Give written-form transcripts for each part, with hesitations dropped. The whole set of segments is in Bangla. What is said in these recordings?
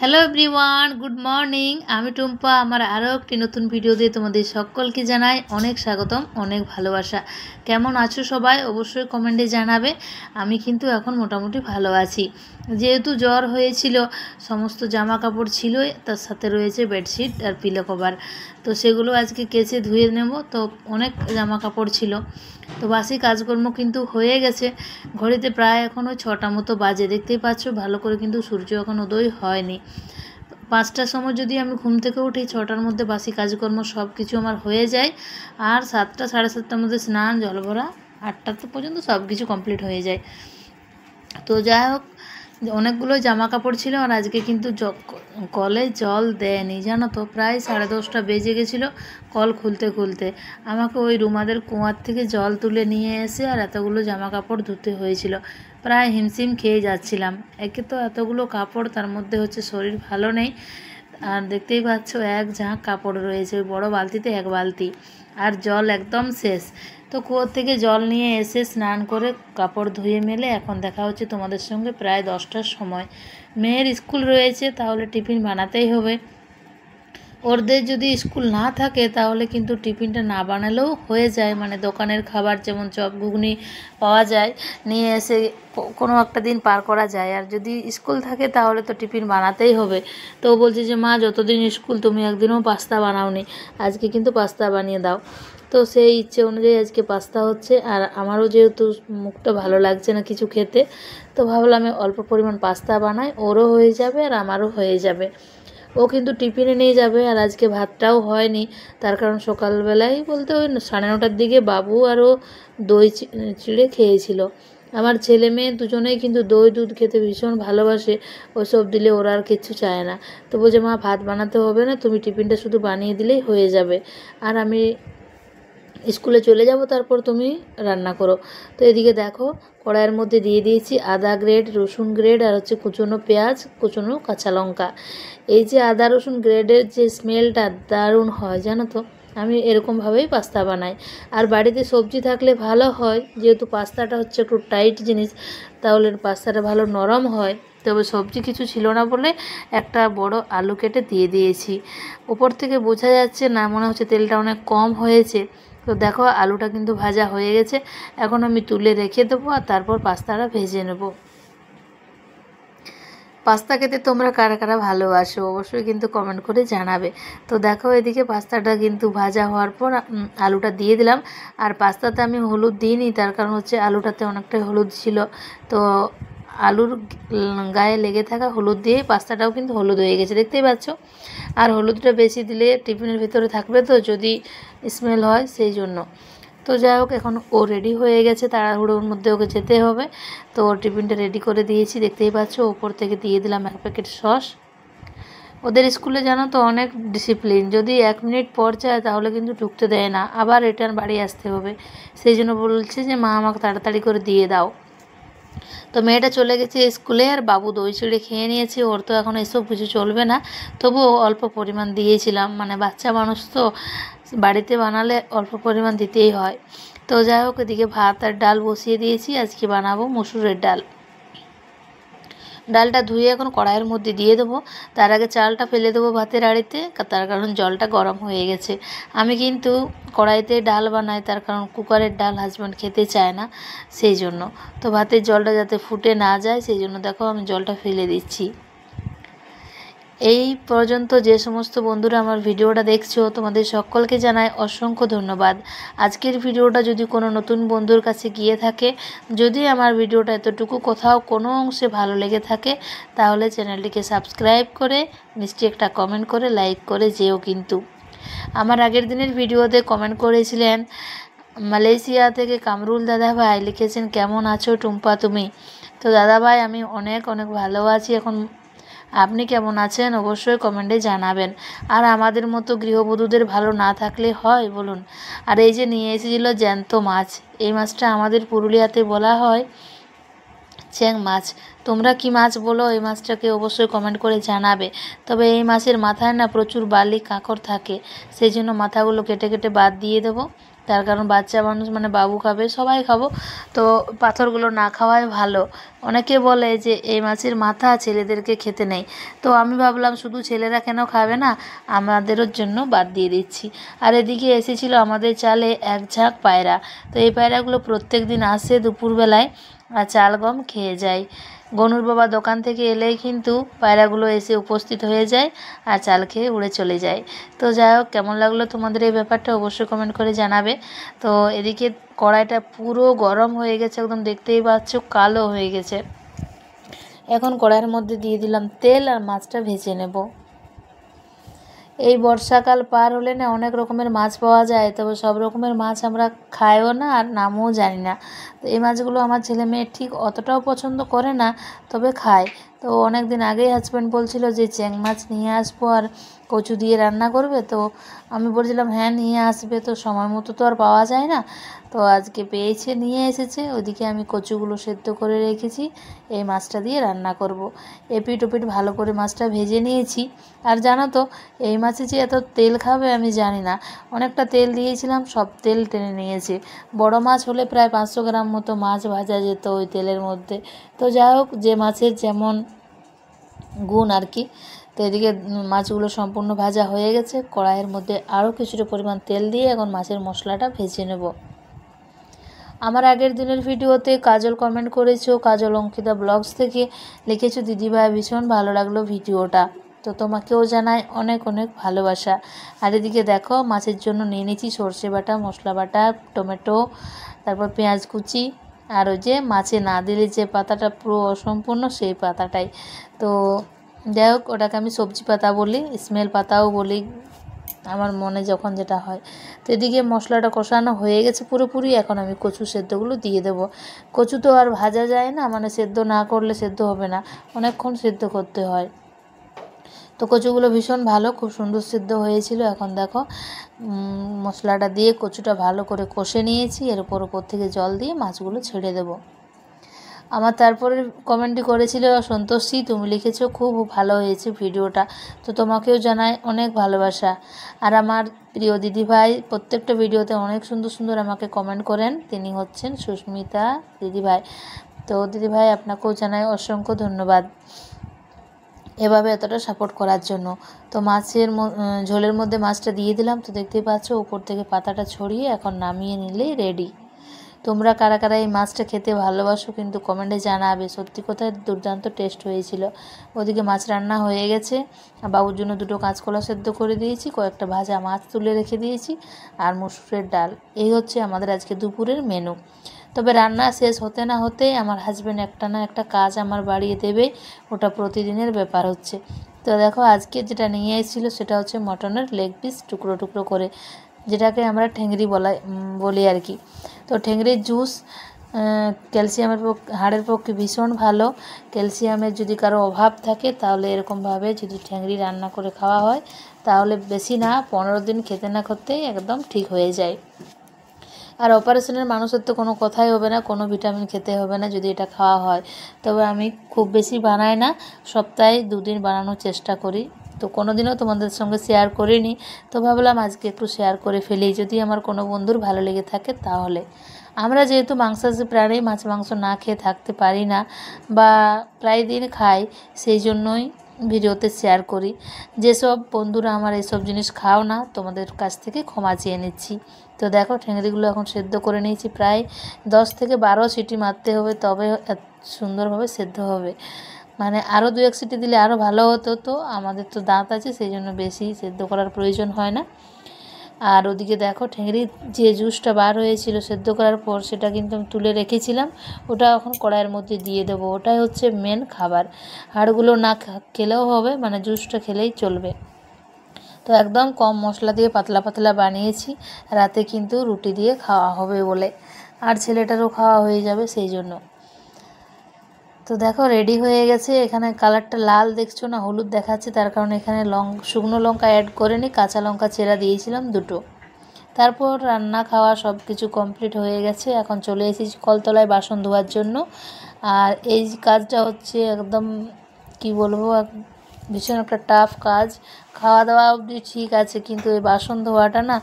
Hello everyone, good morning. আমি টুম্পা। আমার আরও একটি নতুন ভিডিও দিয়ে তোমাদের সকলকে জানাই অনেক স্বাগতম, অনেক ভালোবাসা। কেমন আছো সবাই অবশ্যই কমেন্টে জানাবে। আমি কিন্তু এখন মোটামুটি ভালো আছি। যেহেতু জ্বর হয়েছিল, সমস্ত জামা কাপড় ছিল, তার সাথে রয়েছে বেডশিট আর পিলো কভার, তো সেগুলো আজকে কেচে ধুয়ে নেব। তো অনেক জামা কাপড় ছিল, তো বাসি কাজকর্ম কিন্তু হয়ে গেছে। ঘড়িতে প্রায় এখনও 6টা মতো বাজে, দেখতেই পাচ্ছ ভালো করে কিন্তু সূর্য এখন উদয় হয়নি। 5টার সময় যদি আমি ঘুম থেকে উঠি, 6টার মধ্যে বাসি কাজকর্ম সব কিছু আমার হয়ে যায়। আর 7টা সাড়ে 7টার মধ্যে স্নান, জল ভরা, 8টা পর্যন্ত সব কিছু কমপ্লিট হয়ে যায়। তো যাই হোক, অনেকগুলো জামা কাপড় ছিল। আর আজকে কিন্তু কলে জল দেয়নি, জানো তো। প্রায় 10:30টা বেজে গেছিলো কল খুলতে খুলতে। আমাকে ওই রুমাদের কুয়ার থেকে জল তুলে নিয়ে এসে আর এতগুলো জামা কাপড় ধুতে হয়েছিল। প্রায় হিমশিম খেয়ে যাচ্ছিলাম। একে তো এতগুলো কাপড়, তার মধ্যে হচ্ছে শরীর ভালো নেই। আর দেখতেই পাচ্ছ এক ঝাঁক কাপড় রয়েছে, ওই বড়ো বালতিতে এক বালতি, আর জল একদম শেষ। তো কুয়োর থেকে জল নিয়ে এসে স্নান করে কাপড় ধুয়ে মেলে এখন দেখা হচ্ছে তোমাদের সঙ্গে প্রায় 10টার সময়। মেয়ের স্কুল রয়েছে, তাহলে টিফিন বানাতেই হবে। ওদের যদি স্কুল না থাকে তাহলে কিন্তু টিফিনটা না বানালেও হয়ে যায়, মানে দোকানের খাবার যেমন চপ ঘুগনি পাওয়া যায়, নিয়ে এসে কোনো একটা দিন পার করা যায়। আর যদি স্কুল থাকে তাহলে তো টিফিন বানাতেই হবে। তো বলছে যে মা, যতদিন স্কুল তুমি একদিনও পাস্তা বানাওনি, আজকে কিন্তু পাস্তা বানিয়ে দাও। তো সেই ইচ্ছে অনুযায়ী আজকে পাস্তা হচ্ছে। আর আমারও যেহেতু মুখটা ভালো লাগছে না কিছু খেতে, তো ভাবলাম আমি অল্প পরিমাণ পাস্তা বানাই, ওরও হয়ে যাবে আর আমারও হয়ে যাবে। ও কিন্তু টিফিনে নিয়ে যাবে। আর আজকে ভাতটাও হয়নি, তার কারণ সকালবেলায় বলতে ওই 9:30টার দিকে বাবু আরও দই চিড়ে খেয়েছিল। আমার ছেলে মেয়ে দুজনেই কিন্তু দই দুধ খেতে ভীষণ ভালোবাসে। ওসব দিলে ওরা আর কিচ্ছু চায় না। তো বলছে মা, ভাত বানাতে হবে না, তুমি টিফিনটা শুধু বানিয়ে দিলেই হয়ে যাবে, আর আমি স্কুলে চলে যাব, তারপর তুমি রান্না করো। তো এদিকে দেখো, কড়াইয়ের মধ্যে দিয়ে দিয়েছি আদা গ্রেড, রসুন গ্রেড, আর হচ্ছে কুচনো পেঁয়াজ, কুচনো কাঁচা লঙ্কা। এই যে আদা রসুন গ্রেডের যে স্মেলটা দারুণ হয়, জানো তো। আমি এরকমভাবেই পাস্তা বানাই। আর বাড়িতে সবজি থাকলে ভালো হয়, যেহেতু পাস্তাটা হচ্ছে একটু টাইট জিনিস, তাহলে পাস্তাটা ভালো নরম হয়। তবে সবজি কিছু ছিল না বলে একটা বড় আলু কেটে দিয়ে দিয়েছি। উপর থেকে বোঝা যাচ্ছে না, মনে হচ্ছে তেলটা অনেক কম হয়েছে। তো দেখো, আলুটা কিন্তু ভাজা হয়ে গেছে। এখন আমি তুলে রেখে দেবো আর তারপর পাস্তাটা ভেজে নেব। পাস্তা খেতে তোমরা কারা কারা ভালোবাসো অবশ্যই কিন্তু কমেন্ট করে জানাবে। তো দেখো, এদিকে পাস্তাটা কিন্তু ভাজা হওয়ার পর আলুটা দিয়ে দিলাম। আর পাস্তাতে আমি হলুদ দিইনি, তার কারণ হচ্ছে আলুটাতে অনেকটাই হলুদ ছিল। তো আলুর গায়ে লেগে থাকা হলুদ দিয়ে পাস্তাটাও কিন্তু হলুদ হয়ে গেছে, দেখতেই পাচ্ছ। আর হলুদটা বেশি দিলে টিফিনের ভিতরে থাকবে, তো যদি স্মেল হয় সেই জন্য। তো যাই হোক, এখন ও রেডি হয়ে গেছে, তাড়াহুড়োর মধ্যে ওকে যেতে হবে। তো ওর টিফিনটা রেডি করে দিয়েছি, দেখতেই পাচ্ছ। ওপর থেকে দিয়ে দিলাম 1 প্যাকেট সস। ওদের স্কুলে জানো তো অনেক ডিসিপ্লিন, যদি 1 মিনিট পর যায় তাহলে কিন্তু ঢুকতে দেয় না, আবার রিটার্ন বাড়ি আসতে হবে। সেই জন্য বলছে যে মা, আমাকে তাড়াতাড়ি করে দিয়ে দাও। তো মেয়েটা চলে গেছে স্কুলে, আর বাবু দই চিড়ে খেয়ে নিয়েছে। ওর তো এখন এসব কিছু চলবে না, তবুও অল্প পরিমাণ দিয়েছিলাম, মানে বাচ্চা মানুষ তো, বাড়িতে বানালে অল্প পরিমাণ দিতেই হয়। তো যাই হোক, এদিকে ভাত আর ডাল বসিয়ে দিয়েছি। আজকে বানাবো মসুরের ডাল। ডালটা ধুয়ে এখন কড়াইয়ের মধ্যে দিয়ে দেবো। তার আগে চালটা ফেলে দেবো ভাতের হাঁড়িতে, তার কারণ জলটা গরম হয়ে গেছে। আমি কিন্তু কড়াইতে ডাল বানাই, তার কারণ কুকারের ডাল হাজব্যান্ড খেতে চায় না, সেই জন্য। তো ভাতের জলটা যাতে ফুটে না যায়, সেই জন্য দেখো আমি জলটা ফেলে দিচ্ছি। এই পর্যন্ত যে সমস্ত বন্ধুরা আমার ভিডিওটা দেখছো, তোমাদের সকলকে জানাই অসংখ্য ধন্যবাদ। আজকের ভিডিওটা যদি কোনো নতুন বন্ধুর কাছে গিয়ে থাকে, যদি আমার ভিডিওটা এতটুকু কোথাও কোনো অংশে ভালো লেগে থাকে, তাহলে চ্যানেলটিকে সাবস্ক্রাইব করে মিষ্টি একটা কমেন্ট করে লাইক করে যেও। কিন্তু আমার আগের দিনের ভিডিওতে কমেন্ট করেছিলেন মালয়েশিয়া থেকে কামরুল দাদাভাই, লিখেছেন কেমন আছো টুম্পা তুমি। তো দাদাভাই, আমি অনেক অনেক ভালো আছি। এখন আপনি কেমন আছেন অবশ্যই কমেন্টে জানাবেন। আর আমাদের মতো গৃহবধূদের ভালো না থাকলে হয় বলুন। আর এই যে নিয়ে এসেছিল জ্যান্ত মাছ, এই মাছটা আমাদের পুরুলিয়াতে বলা হয় চ্যাং মাছ। তোমরা কি মাছ বলো, এই মাছটাকে অবশ্যই কমেন্ট করে জানাবে। তবে এই মাছের মাথায় না প্রচুর বালি কাঁকড় থাকে, সেই জন্য মাথাগুলো কেটে কেটে বাদ দিয়ে দেবো। তার কারণ বাচ্চা মানুষ মানে বাবু খাবে, সবাই খাবো, তো পাথরগুলো না খাওয়াই ভালো। অনেকে বলে যে এই মাছের মাথা ছেলেদেরকে খেতে নেই, তো আমি ভাবলাম শুধু ছেলেরা কেন খাবে না, আমাদেরও জন্য বাদ দিয়ে দিচ্ছি। আর এদিকে এসেছিল আমাদের চালে এক ঝাঁক পায়রা, তো এই পায়রাগুলো প্রত্যেক দিন আসে দুপুরবেলায় আর চাল গম খেয়ে যায়। গনুর বাবা দোকান থেকে এলেই কিন্তু পায়রাগুলো এসে উপস্থিত হয়ে যায় আর চাল খেয়ে উড়ে চলে যায়। তো যাই হোক, কেমন লাগলো তোমাদের এই ব্যাপারটা অবশ্যই কমেন্ট করে জানাবে। তো এদিকে কড়াইটা পুরো গরম হয়ে গেছে, একদম দেখতেই পাচ্ছ কালো হয়ে গেছে। এখন কড়াইয়ের মধ্যে দিয়ে দিলাম তেল আর মাছটা ভেজে নেব। এই বর্ষাকাল পার হলে না অনেক রকমের মাছ পাওয়া যায়, তবে সব রকমের মাছ আমরা খাইও না আর নামও জানি না। তো এই মাছগুলো আমার ছেলে মেয়ে ঠিক অতটাও পছন্দ করে না, তবে খায়। তো অনেক দিন আগেই হাজব্যান্ড বলছিল যে চ্যাং মাছ নিয়ে আসবো আর কচু দিয়ে রান্না করবে, তো আমি বলছিলাম হ্যাঁ নিয়ে আসবে, তো সময় মতো তো আর পাওয়া যায় না। তো আজকে পেয়েছে, নিয়ে এসেছে। ওইদিকে আমি কচুগুলো সেদ্ধ করে রেখেছি, এই মাছটা দিয়ে রান্না করব। এপিট ওপিট ভালো করে মাছটা ভেজে নিয়েছি। আর জানো তো এই মাছে যে এত তেল খাবে আমি জানি না, অনেকটা তেল দিয়েছিলাম, সব তেল টেনে নিয়েছে। বড় মাছ হলে প্রায় 500 গ্রাম মতো মাছ ভাজা যেত ওই তেলের মধ্যে। তো যাই হোক, যে মাছের যেমন গুণ আর কি। তো এদিকে মাছগুলো সম্পূর্ণ ভাজা হয়ে গেছে, কড়াইয়ের মধ্যে আরও কিছুটা পরিমাণ তেল দিয়ে এখন মাছের মশলাটা ভেজে নেব। আমার আগের দিনের ভিডিওতে কাজল কমেন্ট করেছো, কাজল অঙ্কিতা ব্লগস থেকে লিখেছো দিদিভাই ভীষণ ভালো লাগলো ভিডিওটা, তো তোমাকেও জানাই অনেক অনেক ভালোবাসা। আর এদিকে দেখো মাছের জন্য নিয়ে নিয়েছি সর্ষে বাটা, মশলা বাটা, টমেটো, তারপর পেঁয়াজ কুচি, আর ওই যে মাছে না দিলে যে পাতাটা পুরো অসম্পূর্ণ সেই পাতাটাই। তো যাই হোক, ওটাকে আমি সবজি পাতা বলি, স্মেল পাতাও বলি, আমার মনে যখন যেটা হয়। তো এদিকে মশলাটা কষানো হয়ে গেছে পুরোপুরি, এখন আমি কচু সেদ্ধগুলো দিয়ে দেব। কচু তো আর ভাজা যায় না, মানে সেদ্ধ না করলে সেদ্ধ হবে না, অনেকক্ষণ সেদ্ধ করতে হয়। তো কচুগুলো ভীষণ ভালো, খুব সুন্দর সিদ্ধ হয়েছিল। এখন দেখো মশলাটা দিয়ে কচুটা ভালো করে কষে নিয়েছি, এর উপর থেকে জল দিয়ে মাছগুলো ছেড়ে দেব। আমার তারপরে কমেন্টটি করেছিল সন্তোষী, তুমি লিখেছো খুব ভালো হয়েছে ভিডিওটা, তো তোমাকেও জানাই অনেক ভালোবাসা। আর আমার প্রিয় দিদিভাই প্রত্যেকটা ভিডিওতে অনেক সুন্দর সুন্দর আমাকে কমেন্ট করেন, তিনি হচ্ছেন সুস্মিতা দিদিভাই। তো দিদিভাই আপনাকেও জানাই অসংখ্য ধন্যবাদ এভাবে এতটা সাপোর্ট করার জন্য। তো মাছের ঝোলের মধ্যে মাছটা দিয়ে দিলাম, তো দেখতেই পাচ্ছ উপর থেকে পাতাটা ছড়িয়ে এখন নামিয়ে নিলেই রেডি। তোমরা কারা কারা এই মাছটা খেতে ভালোবাসো কিন্তু কমেন্টে জানাবে, সত্যি কথায় দুর্দান্ত টেস্ট হয়েছিল। ওদিকে মাছ রান্না হয়ে গেছে, বাবুর জন্য 2টো কাঁচকলা সেদ্ধ করে দিয়েছি, কয়েকটা ভাজা মাছ তুলে রেখে দিয়েছি আর মসুরের ডাল। এই হচ্ছে আমাদের আজকে দুপুরের মেনু। তবে রান্না শেষ হতে না হতেই আমার হাজব্যান্ড একটা না একটা কাজ আমার বাড়িয়ে দেবে, ওটা প্রতিদিনের ব্যাপার হচ্ছে। তো দেখো আজকে যেটা নিয়ে এসেছিলো সেটা হচ্ছে মটনের লেগ পিস টুকরো টুকরো করে, যেটাকে আমরা ঠেংরি বলি আর কি। তো ঠেংরির জুস ক্যালসিয়ামের হাড়ের পক্ষে ভীষণ ভালো। ক্যালসিয়ামের যদি কারো অভাব থাকে তাহলে এরকমভাবে যদি ঠেংরি রান্না করে খাওয়া হয় তাহলে বেশি না 15 দিন খেতে না খেতেই একদম ঠিক হয়ে যায়। আর অপারেশনের মানুষের তো কোনো কথাই হবে না, কোনো ভিটামিন খেতে হবে না যদি এটা খাওয়া হয়। তবে আমি খুব বেশি বানাই না, সপ্তাহে 2 দিন বানানোর চেষ্টা করি। তো কোনো দিনও তোমাদের সঙ্গে শেয়ার করিনি, তো ভাবলাম আজকে একটু শেয়ার করে ফেলি, যদি আমার কোনো বন্ধুর ভালো লেগে থাকে তাহলে। আমরা যেহেতু মাংসাশী প্রাণী, মাছ মাংস না খেয়ে থাকতে পারি না বা প্রায় দিন খাই, সেই জন্যই ভিডিওতে শেয়ার করি। যেসব বন্ধুরা আমার এইসব জিনিস খাও না তোমাদের কাছ থেকে ক্ষমা চেয়ে নিচ্ছি। তো দেখো ঠেংরিগুলো এখন সেদ্ধ করে নিয়েছি, প্রায় 10 থেকে 12 সিটি মারতে হবে, তবে সুন্দরভাবে সেদ্ধ হবে। মানে আরও 2-1 সিটি দিলে আরও ভালো হতো, তো আমাদের তো দাঁত আছে সেই জন্য বেশি সেদ্ধ করার প্রয়োজন হয় না। আর ওদিকে দেখো ঠেংরির যে জুসটা বার হয়েছিল সেদ্ধ করার পর, সেটা কিন্তু আমি তুলে রেখেছিলাম, ওটা এখন কড়াইয়ের মধ্যে দিয়ে দেবো। ওটাই হচ্ছে মেন খাবার, হাড়গুলো না খেলেও হবে, মানে জুসটা খেলেই চলবে। তো একদম কম মশলা দিয়ে পাতলা পাতলা বানিয়েছি, রাতে কিন্তু রুটি দিয়ে খাওয়া হবে বলে, আর ছেলেটারও খাওয়া হয়ে যাবে সেই জন্য। তো দেখো রেডি হয়ে গেছে। এখানে কালারটা লাল দেখছো না, হলুদ দেখাচ্ছে, তার কারণে এখানে শুকনো লঙ্কা অ্যাড করে নি, কাঁচা লঙ্কা চেরা দিয়েছিলাম 2টো। তারপর রান্না খাওয়া সব কিছু কমপ্লিট হয়ে গেছে, এখন চলে এসেছি কলতলায় বাসন ধোয়ার জন্য। আর এই কাজটা হচ্ছে একদম কি বলবো, ভীষণ একটা টাফ কাজ। খাওয়া দাওয়া অবধি ঠিক আছে, কিন্তু এই বাসন ধোয়াটা না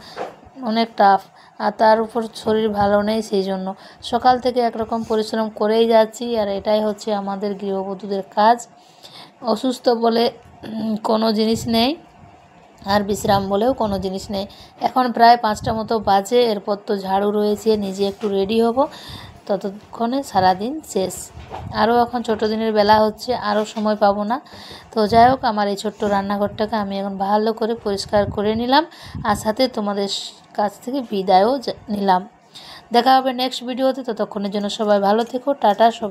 অনেক টাফ, আর তার উপর শরীর ভালো নেই, সেই জন্য সকাল থেকে একরকম পরিশ্রম করেই যাচ্ছি। আর এটাই হচ্ছে আমাদের গৃহবধূদের কাজ। অসুস্থ বলে কোনো জিনিস নেই, আর বিশ্রাম বলেও কোনো জিনিস নেই। এখন প্রায় 5টা মতো বাজে, এরপর তো ঝাড়ু রয়েছে, নিজে একটু রেডি হব, ততক্ষণে সারাদিন শেষ। আরও এখন ছোটো দিনের বেলা হচ্ছে, আরও সময় পাবো না। তো যাই হোক, আমার এই ছোট্ট রান্নাঘরটাকে আমি এখন ভালো করে পরিষ্কার করে নিলাম, আর সাথে তোমাদের কাছ থেকে বিদায়ও নিলাম। দেখা হবে নেক্সট ভিডিওতে, ততক্ষণের জন্য সবাই ভালো থেকো, টাটা সবাই।